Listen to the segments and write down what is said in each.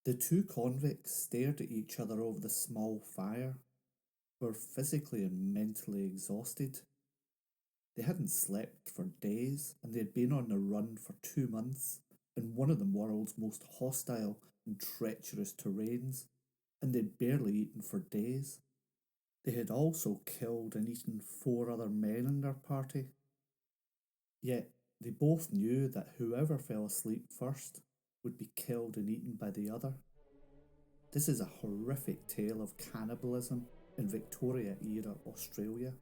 The two convicts stared at each other over the small fire, were physically and mentally exhausted. They hadn't slept for days, and they had been on the run for 2 months in one of the world's most hostile and treacherous terrains, and they'd barely eaten for days. They had also killed and eaten 4 other men in their party. Yet they both knew that whoever fell asleep first would be killed and eaten by the other. This is a horrific tale of cannibalism in Victoria-era Australia.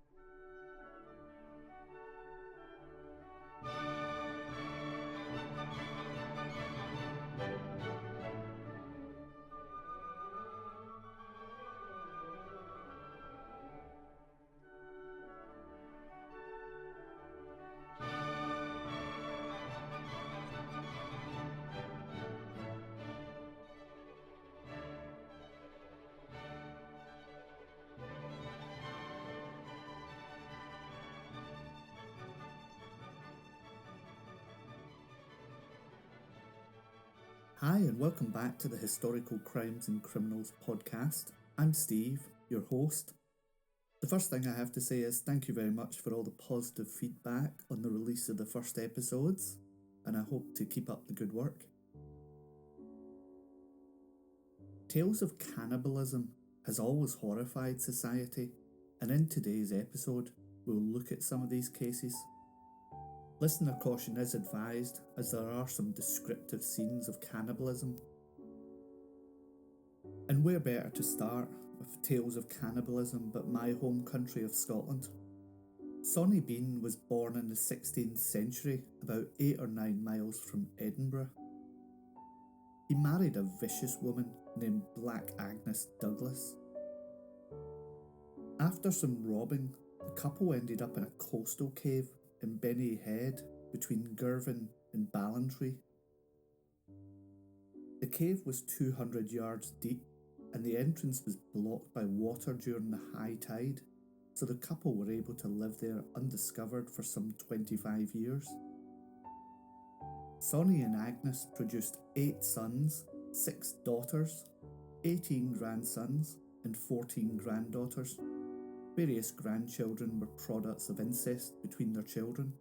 Hi, and welcome back to the Historical Crimes and Criminals podcast. I'm Steve, your host. The first thing I have to say is thank you very much for all the positive feedback on the release of the first episodes, and I hope to keep up the good work. Tales of cannibalism has always horrified society, and in today's episode, we'll look at some of these cases. Listener caution is advised, as there are some descriptive scenes of cannibalism. And where better to start with tales of cannibalism but my home country of Scotland? Sonny Bean was born in the 16th century, about 8 or 9 miles from Edinburgh. He married a vicious woman named Black Agnes Douglas. After some robbing, the couple ended up in a coastal cave in Benny Head between Girvan and Ballantrae. The cave was 200 yards deep, and the entrance was blocked by water during the high tide, so the couple were able to live there undiscovered for some 25 years. Sonny and Agnes produced 8 sons, 6 daughters, 18 grandsons, and 14 granddaughters. Various grandchildren were products of incest between their children.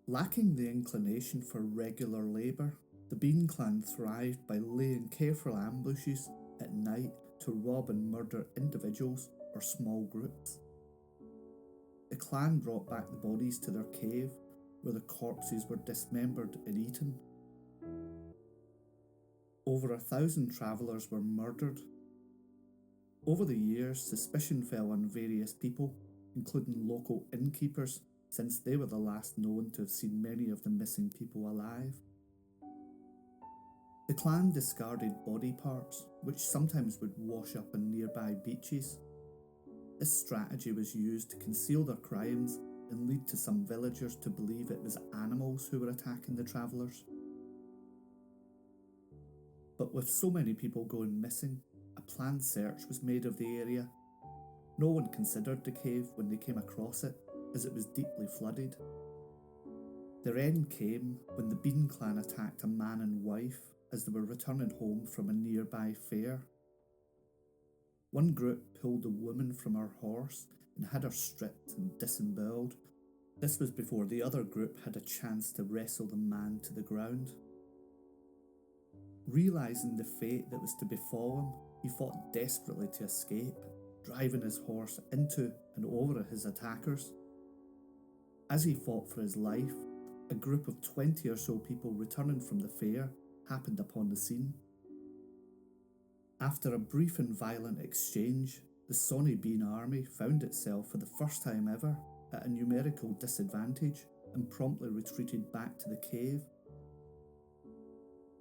Lacking the inclination for regular labour, the Bean clan thrived by laying careful ambushes at night to rob and murder individuals or small groups. The clan brought back the bodies to their cave, where the corpses were dismembered and eaten. Over 1,000 travellers were murdered. Over the years, suspicion fell on various people, including local innkeepers, since they were the last known to have seen many of the missing people alive. The clan discarded body parts, which sometimes would wash up on nearby beaches. This strategy was used to conceal their crimes and lead to some villagers to believe it was animals who were attacking the travellers. But with so many people going missing, a planned search was made of the area. No one considered the cave when they came across it, as it was deeply flooded. Their end came when the Bean clan attacked a man and wife as they were returning home from a nearby fair. One group pulled the woman from her horse and had her stripped and disemboweled. This was before the other group had a chance to wrestle the man to the ground. Realising the fate that was to befall him, he fought desperately to escape, driving his horse into and over his attackers. As he fought for his life, a group of 20 or so people returning from the fair happened upon the scene. After a brief and violent exchange, the Sonny Bean army found itself for the first time ever at a numerical disadvantage and promptly retreated back to the cave.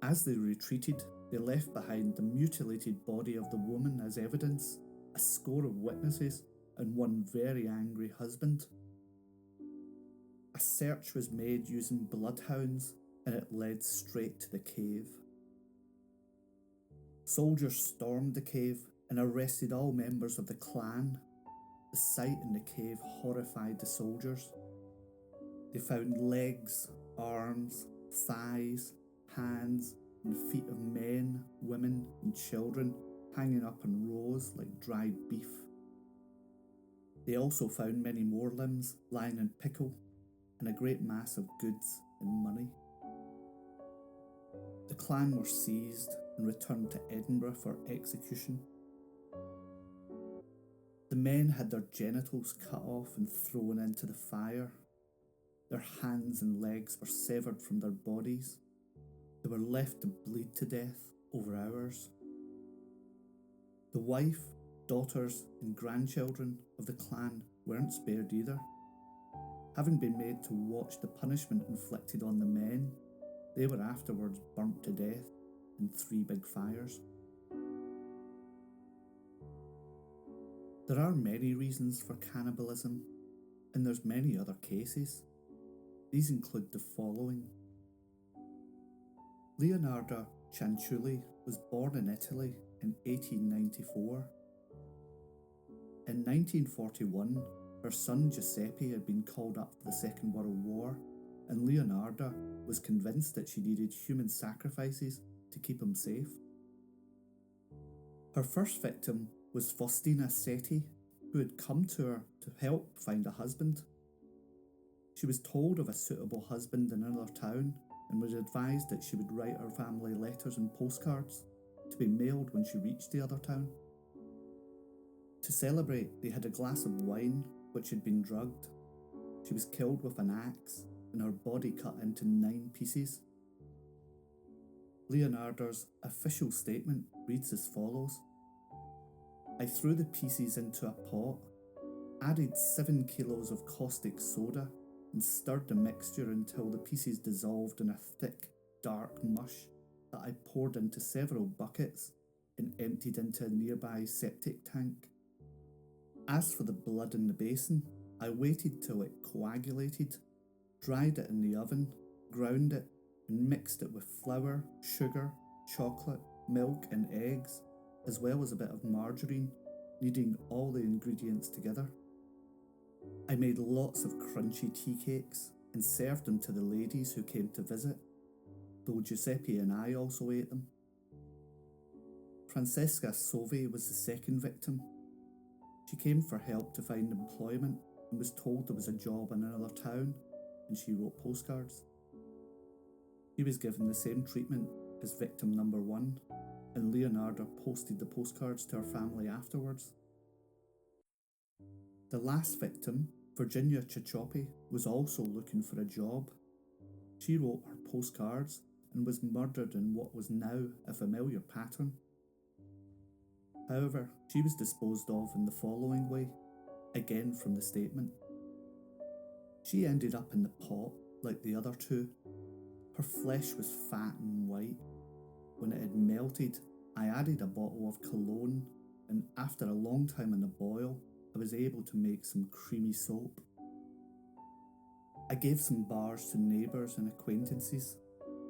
As they retreated, they left behind the mutilated body of the woman as evidence, a score of witnesses, and one very angry husband. A search was made using bloodhounds, and it led straight to the cave. Soldiers stormed the cave and arrested all members of the clan. The sight in the cave horrified the soldiers. They found legs, arms, thighs, hands, and feet of men, women, and children hanging up in rows like dried beef. They also found many more limbs lying in pickle and a great mass of goods and money. The clan were seized and returned to Edinburgh for execution. The men had their genitals cut off and thrown into the fire. Their hands and legs were severed from their bodies. They were left to bleed to death over hours. The wife, daughters, and grandchildren of the clan weren't spared either. Having been made to watch the punishment inflicted on the men, they were afterwards burnt to death in 3 big fires. There are many reasons for cannibalism, and there's many other cases. These include the following. Leonarda Cianciulli was born in Italy in 1894. In 1941, her son Giuseppe had been called up for the Second World War, and Leonarda was convinced that she needed human sacrifices to keep him safe. Her first victim was Faustina Setti, who had come to her to help find a husband. She was told of a suitable husband in another town and was advised that she would write her family letters and postcards to be mailed when she reached the other town. To celebrate, they had a glass of wine which had been drugged. She was killed with an axe and her body cut into 9 pieces. Leonarda's official statement reads as follows. I threw the pieces into a pot, added 7 kilos of caustic soda and stirred the mixture until the pieces dissolved in a thick, dark mush that I poured into several buckets and emptied into a nearby septic tank. As for the blood in the basin, I waited till it coagulated, dried it in the oven, ground it, and mixed it with flour, sugar, chocolate, milk and eggs, as well as a bit of margarine, kneading all the ingredients together. I made lots of crunchy tea cakes and served them to the ladies who came to visit, though Giuseppe and I also ate them. Francesca Sovi was the second victim. She came for help to find employment and was told there was a job in another town, and she wrote postcards. She was given the same treatment as victim number 1, and Leonarda posted the postcards to her family afterwards. The last victim, Virginia Cicciopi, was also looking for a job. She wrote her postcards and was murdered in what was now a familiar pattern. However, she was disposed of in the following way, again from the statement. She ended up in the pot like the other 2. Her flesh was fat and white. When it had melted, I added a bottle of cologne, and after a long time in the boil, I was able to make some creamy soap. I gave some bars to neighbours and acquaintances.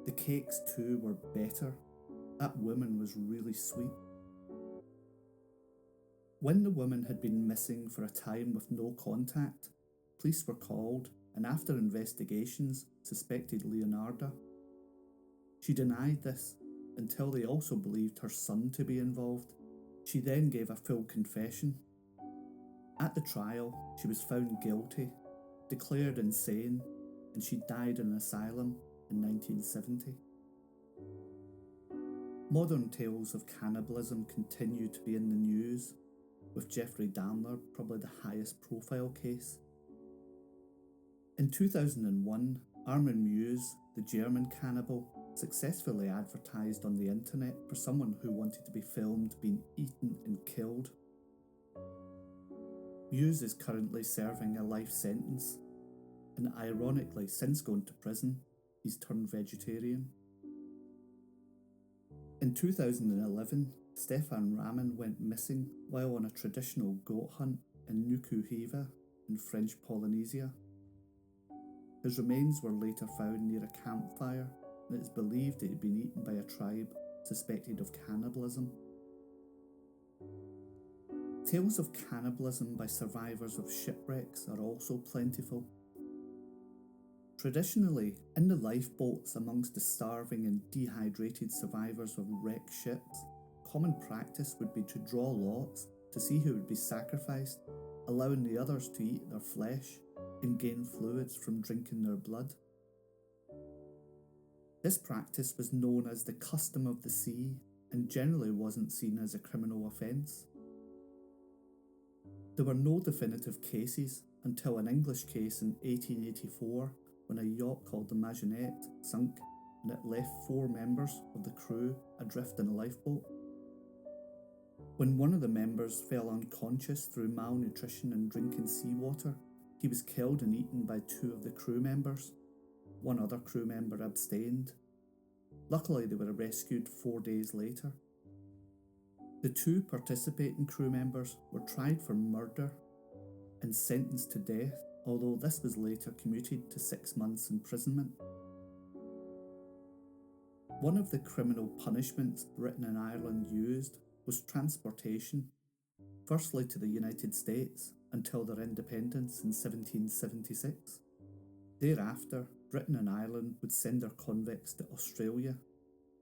The cakes too were better. That woman was really sweet. When the woman had been missing for a time with no contact, police were called and after investigations suspected Leonarda. She denied this until they also believed her son to be involved. She then gave a full confession. At the trial, she was found guilty, declared insane, and she died in an asylum in 1970. Modern tales of cannibalism continue to be in the news, with Jeffrey Dahmer probably the highest profile case. In 2001, Armin Muse, the German cannibal, successfully advertised on the internet for someone who wanted to be filmed being eaten and killed. Muse is currently serving a life sentence, and ironically, since going to prison, he's turned vegetarian. In 2011, Stefan Ramin went missing while on a traditional goat hunt in Nukuhiva in French Polynesia. His remains were later found near a campfire, and it is believed he had been eaten by a tribe suspected of cannibalism. Tales of cannibalism by survivors of shipwrecks are also plentiful. Traditionally, in the lifeboats amongst the starving and dehydrated survivors of wrecked ships, common practice would be to draw lots to see who would be sacrificed, allowing the others to eat their flesh and gain fluids from drinking their blood. This practice was known as the custom of the sea and generally wasn't seen as a criminal offence. There were no definitive cases until an English case in 1884 when a yacht called the Maginette sunk and it left 4 members of the crew adrift in a lifeboat. When one of the members fell unconscious through malnutrition and drinking seawater, he was killed and eaten by 2 of the crew members. 1 other crew member abstained. Luckily, they were rescued 4 days later. The 2 participating crew members were tried for murder and sentenced to death, although this was later commuted to 6 months imprisonment. One of the criminal punishments Britain and Ireland used was transportation, firstly to the United States until their independence in 1776. Thereafter, Britain and Ireland would send their convicts to Australia,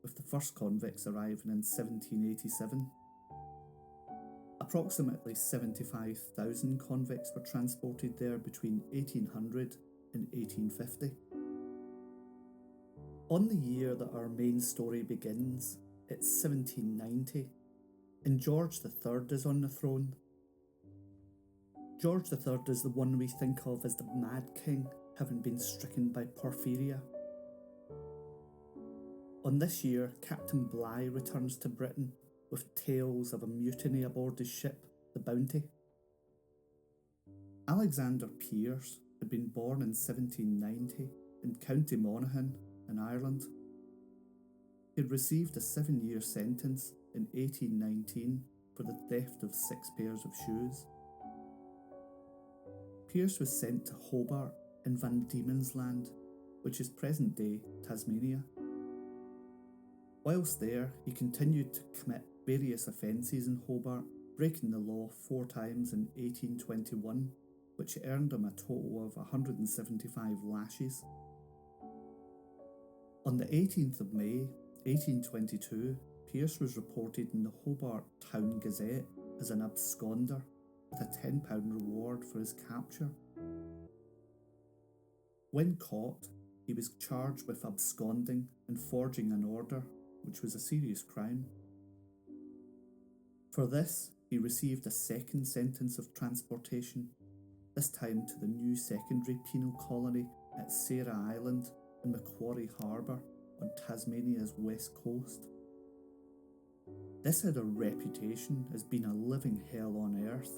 with the first convicts arriving in 1787. Approximately 75,000 convicts were transported there between 1800 and 1850. On the year that our main story begins, it's 1790, and George III is on the throne. George III is the one we think of as the Mad King, having been stricken by porphyria. On this year, Captain Bligh returns to Britain with tales of a mutiny aboard his ship, the Bounty. Alexander Pearce had been born in 1790 in County Monaghan in Ireland. He had received a 7-year sentence in 1819 for the theft of 6 pairs of shoes. Pearce was sent to Hobart in Van Diemen's Land, which is present-day Tasmania. Whilst there, he continued to commit various offences in Hobart, breaking the law 4 times in 1821, which earned him a total of 175 lashes. On the 18th of May, 1822, Pearce was reported in the Hobart Town Gazette as an absconder with a £10 reward for his capture. When caught, he was charged with absconding and forging an order, which was a serious crime. For this, he received a second sentence of transportation, this time to the new secondary penal colony at Sarah Island in Macquarie Harbour on Tasmania's west coast. This had a reputation as being a living hell on earth.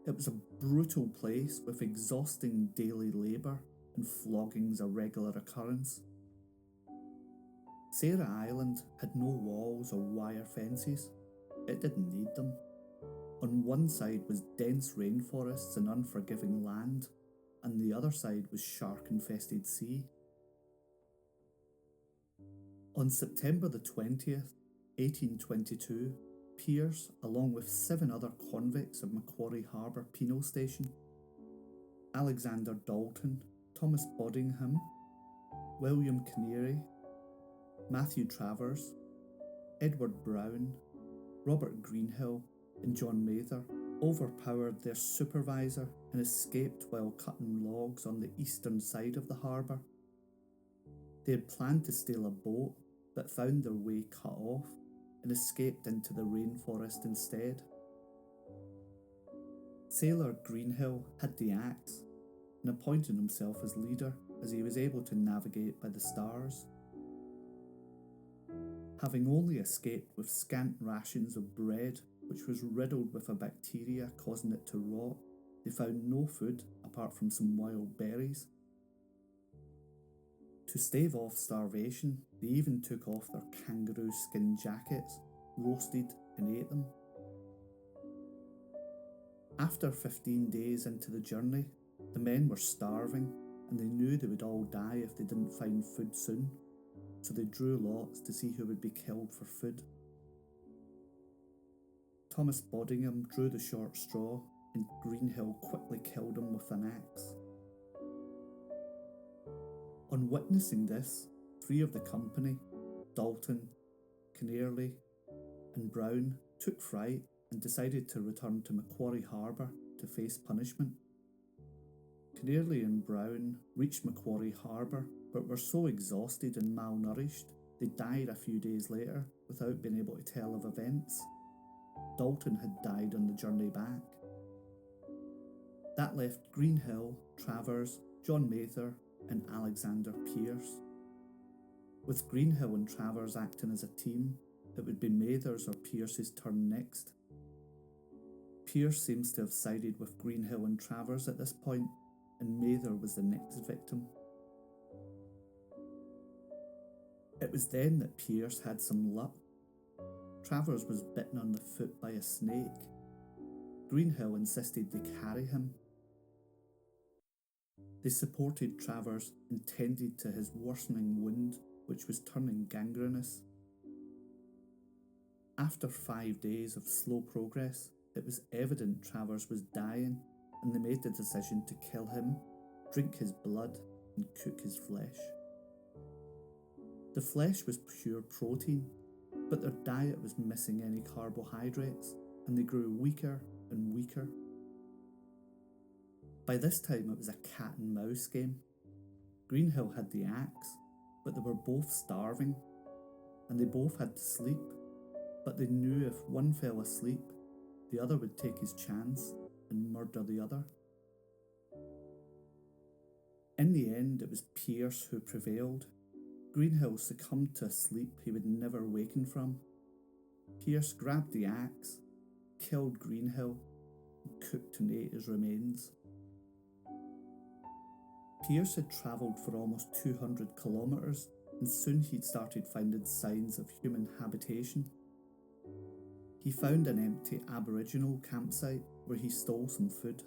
It was a brutal place with exhausting daily labour and floggings a regular occurrence. Sarah Island had no walls or wire fences. It didn't need them. On one side was dense rainforests and unforgiving land, and the other side was shark-infested sea. On September the 20th, 1822, Pearce, along with 7 other convicts of Macquarie Harbour Penal Station, Alexander Dalton, Thomas Boddingham, William Canary, Matthew Travers, Edward Brown, Robert Greenhill and John Mather overpowered their supervisor and escaped while cutting logs on the eastern side of the harbour. They had planned to steal a boat but found their way cut off and escaped into the rainforest instead. Sailor Greenhill had the axe and appointed himself as leader as he was able to navigate by the stars. Having only escaped with scant rations of bread, which was riddled with a bacteria causing it to rot, they found no food apart from some wild berries. To stave off starvation, they even took off their kangaroo skin jackets, roasted and ate them. After 15 days into the journey, the men were starving and they knew they would all die if they didn't find food soon, so they drew lots to see who would be killed for food. Thomas Boddingham drew the short straw and Greenhill quickly killed him with an axe. Witnessing this, 3 of the company, Dalton, Canary, and Brown, took fright and decided to return to Macquarie Harbour to face punishment. Canary and Brown reached Macquarie Harbour but were so exhausted and malnourished they died a few days later without being able to tell of events. Dalton had died on the journey back. That left Greenhill, Travers, John Mather and Alexander Pearce. With Greenhill and Travers acting as a team, it would be Mather's or Pearce's turn next. Pearce seems to have sided with Greenhill and Travers at this point, and Mather was the next victim. It was then that Pearce had some luck. Travers was bitten on the foot by a snake. Greenhill insisted they carry him. They supported Travers and tended to his worsening wound, which was turning gangrenous. After 5 days of slow progress, it was evident Travers was dying, and they made the decision to kill him, drink his blood, and cook his flesh. The flesh was pure protein, but their diet was missing any carbohydrates, and they grew weaker and weaker. By this time it was a cat and mouse game. Greenhill had the axe, but they were both starving, and they both had to sleep, but they knew if one fell asleep, the other would take his chance and murder the other. In the end, it was Pearce who prevailed. Greenhill succumbed to a sleep he would never waken from. Pearce grabbed the axe, killed Greenhill, and cooked and ate his remains. Pearce had travelled for almost 200 kilometres, and soon he'd started finding signs of human habitation. He found an empty Aboriginal campsite where he stole some food.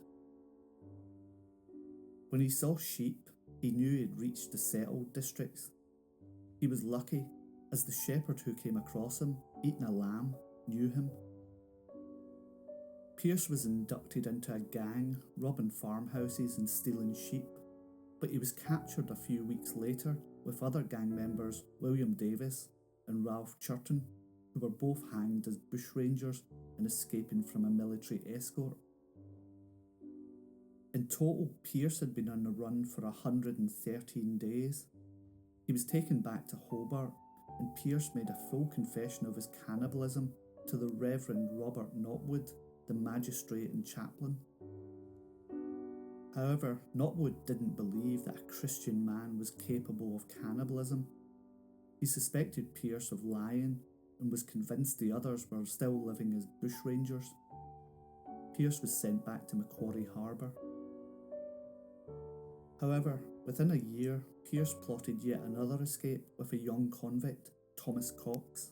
When he saw sheep, he knew he'd reached the settled districts. He was lucky, as the shepherd who came across him, eating a lamb, knew him. Pearce was inducted into a gang, robbing farmhouses and stealing sheep, but he was captured a few weeks later with other gang members William Davis and Ralph Churton, who were both hanged as bushrangers and escaping from a military escort. In total, Pearce had been on the run for 113 days. He was taken back to Hobart, and Pearce made a full confession of his cannibalism to the Reverend Robert Knotwood, the magistrate and chaplain. However, Knotwood didn't believe that a Christian man was capable of cannibalism. He suspected Pearce of lying and was convinced the others were still living as bushrangers. Pearce was sent back to Macquarie Harbour. However, within a year, Pearce plotted yet another escape with a young convict, Thomas Cox.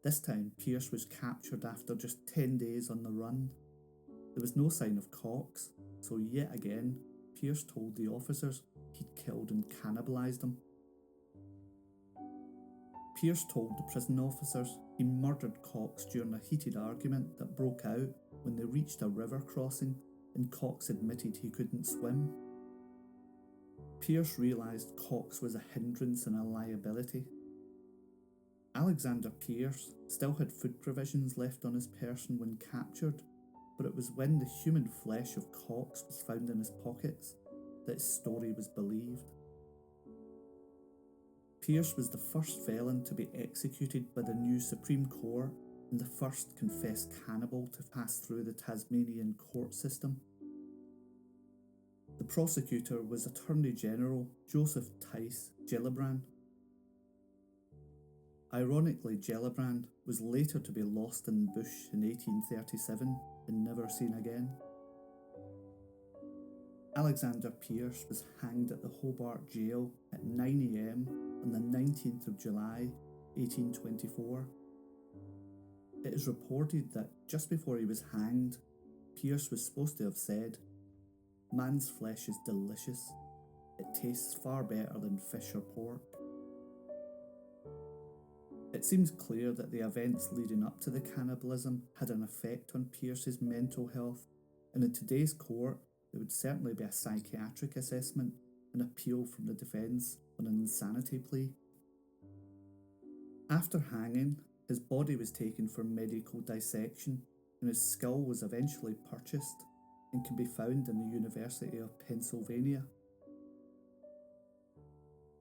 This time, Pearce was captured after just 10 days on the run. There was no sign of Cox, so yet again, Pearce told the officers he'd killed and cannibalised them. Pearce told the prison officers he murdered Cox during a heated argument that broke out when they reached a river crossing and Cox admitted he couldn't swim. Pearce realised Cox was a hindrance and a liability. Alexander Pearce still had food provisions left on his person when captured, but it was when the human flesh of Cox was found in his pockets that his story was believed. Pearce was the first felon to be executed by the new Supreme Court and the first confessed cannibal to pass through the Tasmanian court system. The prosecutor was Attorney General Joseph Tice Gellibrand. Ironically, Gellibrand was later to be lost in the bush in 1837 and never seen again. Alexander Pearce was hanged at the Hobart Jail at 9 AM on the 19th of July 1824. It is reported that just before he was hanged, Pearce was supposed to have said, "Man's flesh is delicious. It tastes far better than fish or pork." It seems clear that the events leading up to the cannibalism had an effect on Pearce's mental health, and in today's court, there would certainly be a psychiatric assessment an appeal from the defence on an insanity plea. After hanging, his body was taken for medical dissection and his skull was eventually purchased and can be found in the University of Pennsylvania.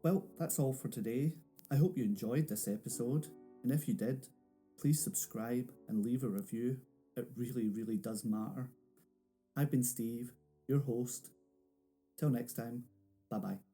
Well, that's all for today. I hope you enjoyed this episode, and if you did, please subscribe and leave a review. It really does matter. I've been Steve, your host. Till next time, bye bye.